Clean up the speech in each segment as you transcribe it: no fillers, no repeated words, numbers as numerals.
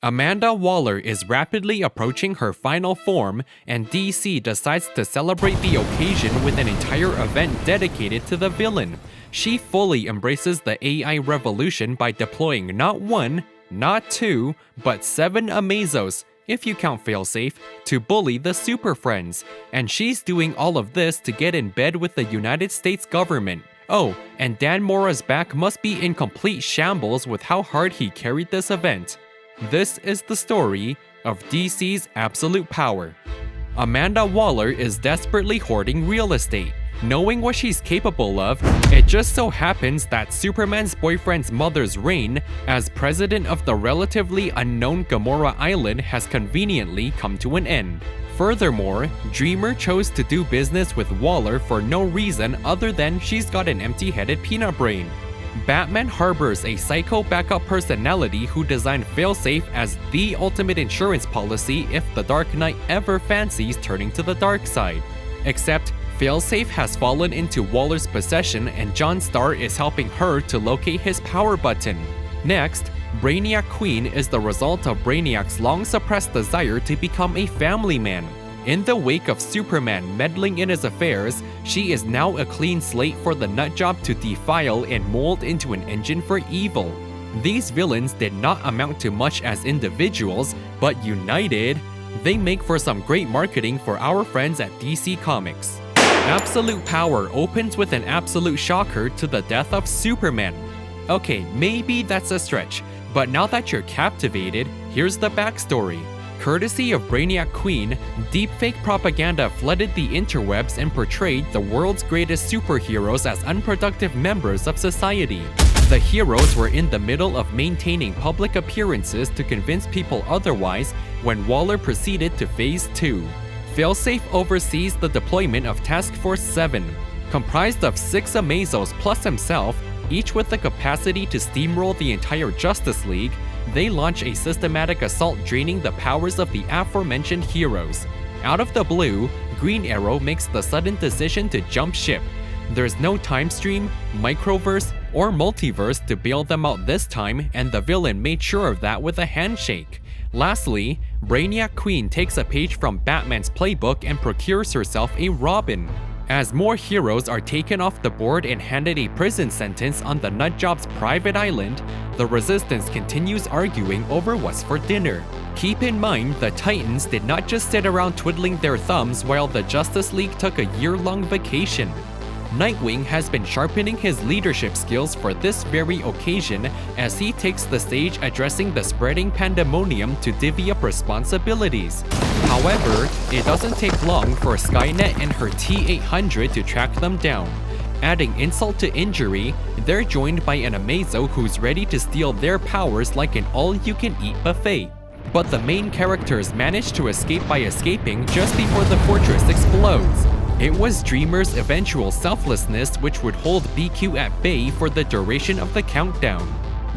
Amanda Waller is rapidly approaching her final form, and DC decides to celebrate the occasion with an entire event dedicated to the villain. She fully embraces the AI revolution by deploying not 1, not 2, but 7 Amazos, if you count Failsafe, to bully the Super Friends. And she's doing all of this to get in bed with the United States government. Oh, and Dan Mora's back must be in complete shambles with how hard he carried this event. This is the story of DC's absolute power. Amanda Waller is desperately hoarding real estate. Knowing what she's capable of, it just so happens that Superman's boyfriend's mother's reign as president of the relatively unknown Gamora Island has conveniently come to an end. Furthermore, Dreamer chose to do business with Waller for no reason other than she's got an empty-headed peanut brain. Batman harbors a psycho backup personality who designed Failsafe as the ultimate insurance policy if the Dark Knight ever fancies turning to the dark side. Except, Failsafe has fallen into Waller's possession and John Starr is helping her to locate his power button. Next, Brainiac Queen is the result of Brainiac's long-suppressed desire to become a family man. In the wake of Superman meddling in his affairs, she is now a clean slate for the nutjob to defile and mold into an engine for evil. These villains did not amount to much as individuals, but united, they make for some great marketing for our friends at DC Comics. Absolute Power opens with an absolute shocker to the death of Superman. Okay, maybe that's a stretch, but now that you're captivated, here's the backstory. Courtesy of Brainiac Queen, deepfake propaganda flooded the interwebs and portrayed the world's greatest superheroes as unproductive members of society. The heroes were in the middle of maintaining public appearances to convince people otherwise when Waller proceeded to Phase 2. Failsafe oversees the deployment of Task Force VII. Comprised of 6 Amazos plus himself, each with the capacity to steamroll the entire Justice League, they launch a systematic assault draining the powers of the aforementioned heroes. Out of the blue, Green Arrow makes the sudden decision to jump ship. There's no time stream, microverse, or multiverse to bail them out this time, and the villain made sure of that with a handshake. Lastly, Brainiac Queen takes a page from Batman's playbook and procures herself a Robin. As more heroes are taken off the board and handed a prison sentence on the nutjob's private island, the Resistance continues arguing over what's for dinner. Keep in mind, the Titans did not just sit around twiddling their thumbs while the Justice League took a year-long vacation. Nightwing has been sharpening his leadership skills for this very occasion as he takes the stage addressing the spreading pandemonium to divvy up responsibilities. However, it doesn't take long for Skynet and her T-800 to track them down. Adding insult to injury, they're joined by an Amazo who's ready to steal their powers like an all-you-can-eat buffet. But the main characters manage to escape by escaping just before the fortress explodes. It was Dreamer's eventual selflessness which would hold BQ at bay for the duration of the countdown.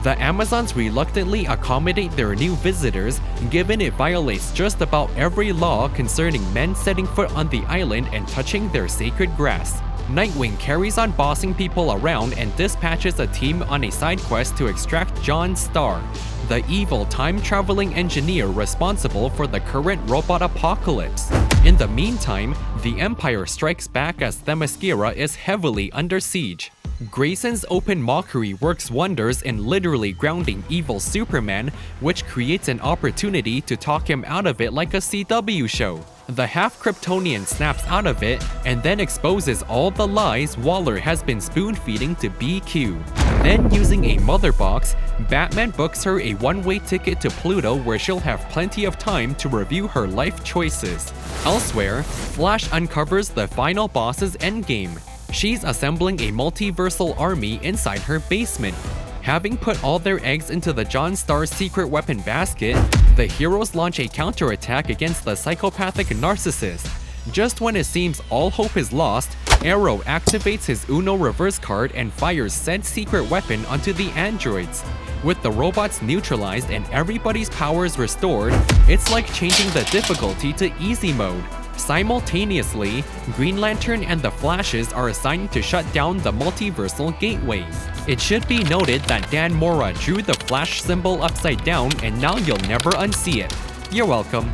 The Amazons reluctantly accommodate their new visitors, given it violates just about every law concerning men setting foot on the island and touching their sacred grass. Nightwing carries on bossing people around and dispatches a team on a side quest to extract John Starr, the evil time-traveling engineer responsible for the current robot apocalypse. In the meantime, the Empire strikes back as Themyscira is heavily under siege. Grayson's open mockery works wonders in literally grounding evil Superman, which creates an opportunity to talk him out of it like a CW show. The half-Kryptonian snaps out of it and then exposes all the lies Waller has been spoon-feeding to BQ. Then, using a mother box, Batman books her a one-way ticket to Pluto where she'll have plenty of time to review her life choices. Elsewhere, Flash uncovers the final boss's endgame. She's assembling a multiversal army inside her basement. Having put all their eggs into the John Starr secret weapon basket, the heroes launch a counterattack against the psychopathic narcissist. Just when it seems all hope is lost, Arrow activates his Uno reverse card and fires said secret weapon onto the androids. With the robots neutralized and everybody's powers restored, it's like changing the difficulty to easy mode. Simultaneously, Green Lantern and the Flashes are assigned to shut down the multiversal gateway. It should be noted that Dan Mora drew the Flash symbol upside down and now you'll never unsee it. You're welcome.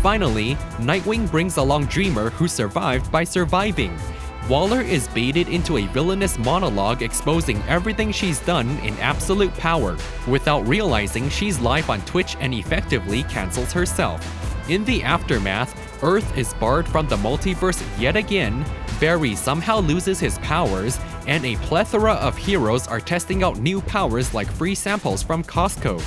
Finally, Nightwing brings along Dreamer, who survived by surviving. Waller is baited into a villainous monologue exposing everything she's done in absolute power, without realizing she's live on Twitch and effectively cancels herself. In the aftermath, Earth is barred from the multiverse yet again, Barry somehow loses his powers, and a plethora of heroes are testing out new powers like free samples from Costco.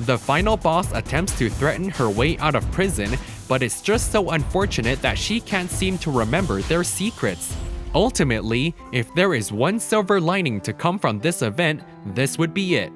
The final boss attempts to threaten her way out of prison, but it's just so unfortunate that she can't seem to remember their secrets. Ultimately, if there is one silver lining to come from this event, this would be it.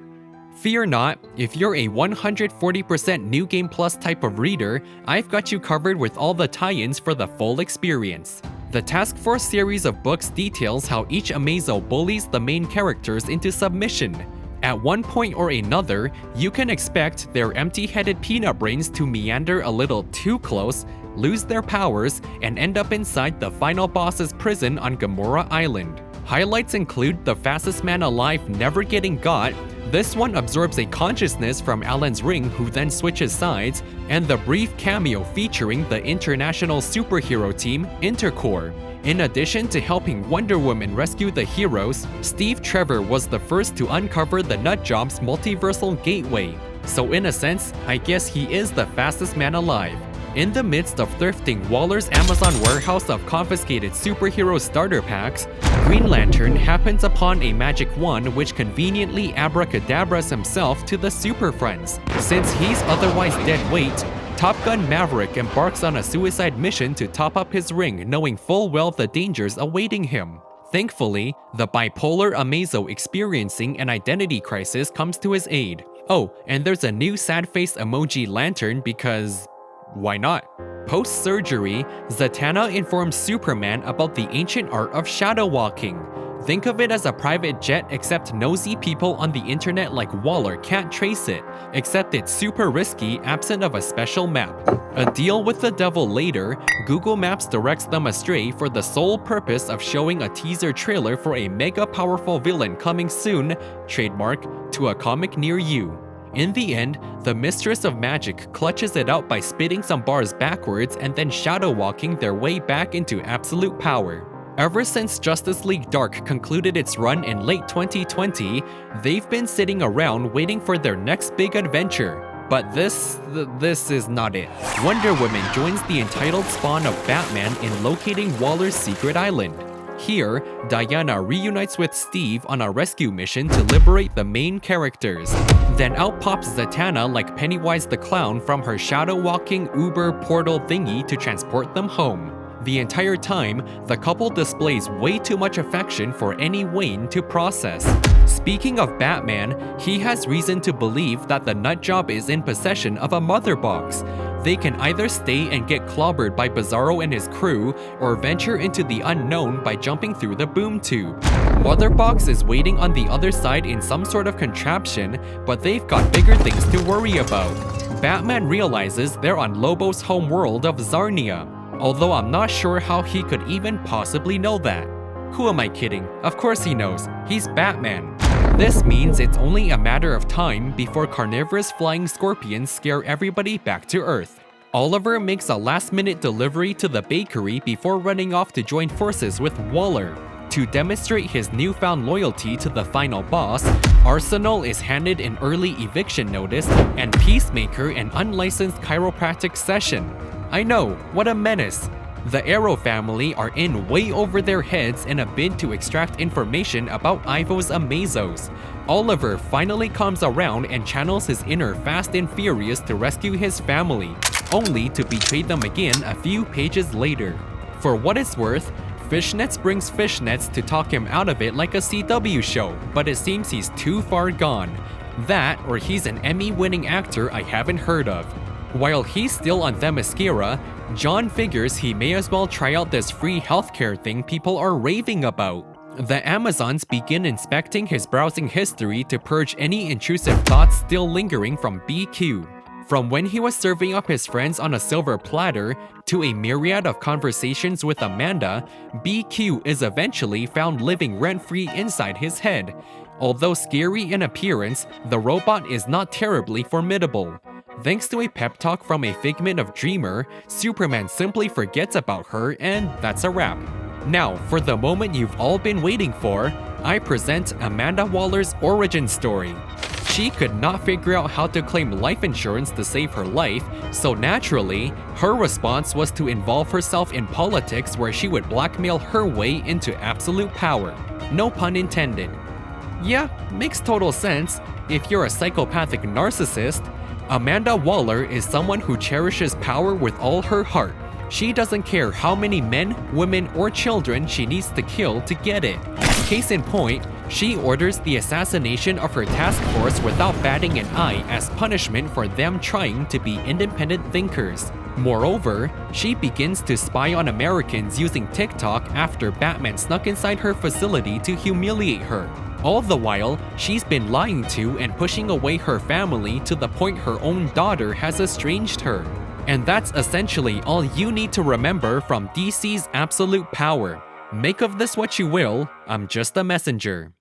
Fear not, if you're a 140% New Game Plus type of reader, I've got you covered with all the tie-ins for the full experience. The Task Force series of books details how each Amazo bullies the main characters into submission. At one point or another, you can expect their empty-headed peanut brains to meander a little too close, lose their powers, and end up inside the final boss's prison on Gamora Island. Highlights include the fastest man alive never getting got, this one absorbs a consciousness from Alan's ring who then switches sides, and the brief cameo featuring the international superhero team Intercorps. In addition to helping Wonder Woman rescue the heroes, Steve Trevor was the first to uncover the Nutjob's multiversal gateway. So in a sense, I guess he is the fastest man alive. In the midst of thrifting Waller's Amazon warehouse of confiscated superhero starter packs, Green Lantern happens upon a magic wand which conveniently abracadabras himself to the Super Friends. Since he's otherwise dead weight, Top Gun Maverick embarks on a suicide mission to top up his ring, knowing full well the dangers awaiting him. Thankfully, the bipolar Amazo experiencing an identity crisis comes to his aid. Oh, and there's a new sad face emoji lantern because why not? Post-surgery, Zatanna informs Superman about the ancient art of shadow walking. Think of it as a private jet, except nosy people on the internet like Waller can't trace it, except it's super risky absent of a special map. A deal with the devil later, Google Maps directs them astray for the sole purpose of showing a teaser trailer for a mega powerful villain coming soon, trademark, to a comic near you. In the end, the Mistress of Magic clutches it out by spitting some bars backwards and then shadow walking their way back into absolute power. Ever since Justice League Dark concluded its run in late 2020, they've been sitting around waiting for their next big adventure. But this is not it. Wonder Woman joins the entitled spawn of Batman in locating Waller's secret island. Here, Diana reunites with Steve on a rescue mission to liberate the main characters. Then out pops Zatanna like Pennywise the Clown from her shadow-walking Uber portal thingy to transport them home. The entire time, the couple displays way too much affection for any Wayne to process. Speaking of Batman, he has reason to believe that the Nutjob is in possession of a mother box. They can either stay and get clobbered by Bizarro and his crew, or venture into the unknown by jumping through the boom tube. Mother Box is waiting on the other side in some sort of contraption, but they've got bigger things to worry about. Batman realizes they're on Lobo's home world of Zarnia, although I'm not sure how he could even possibly know that. Who am I kidding? Of course he knows. He's Batman. This means it's only a matter of time before carnivorous flying scorpions scare everybody back to Earth. Oliver makes a last-minute delivery to the bakery before running off to join forces with Waller. To demonstrate his newfound loyalty to the final boss, Arsenal is handed an early eviction notice and Peacemaker an unlicensed chiropractic session. I know, what a menace. The Arrow family are in way over their heads in a bid to extract information about Ivo's Amazos. Oliver finally comes around and channels his inner Fast and Furious to rescue his family, only to betray them again a few pages later. For what it's worth, Fishnets brings Fishnets to talk him out of it like a CW show, but it seems he's too far gone. That, or he's an Emmy-winning actor I haven't heard of. While he's still on Themyscira, John figures he may as well try out this free healthcare thing people are raving about. The Amazons begin inspecting his browsing history to purge any intrusive thoughts still lingering from BQ. From when he was serving up his friends on a silver platter to a myriad of conversations with Amanda, BQ is eventually found living rent-free inside his head. Although scary in appearance, the robot is not terribly formidable. Thanks to a pep talk from a figment of Dreamer, Superman simply forgets about her, and that's a wrap. Now, for the moment you've all been waiting for, I present Amanda Waller's origin story. She could not figure out how to claim life insurance to save her life, so naturally, her response was to involve herself in politics where she would blackmail her way into absolute power. No pun intended. Yeah, makes total sense. If you're a psychopathic narcissist, Amanda Waller is someone who cherishes power with all her heart. She doesn't care how many men, women, or children she needs to kill to get it. Case in point, she orders the assassination of her task force without batting an eye as punishment for them trying to be independent thinkers. Moreover, she begins to spy on Americans using TikTok after Batman snuck inside her facility to humiliate her. All the while, she's been lying to and pushing away her family to the point her own daughter has estranged her. And that's essentially all you need to remember from DC's absolute power. Make of this what you will, I'm just a messenger.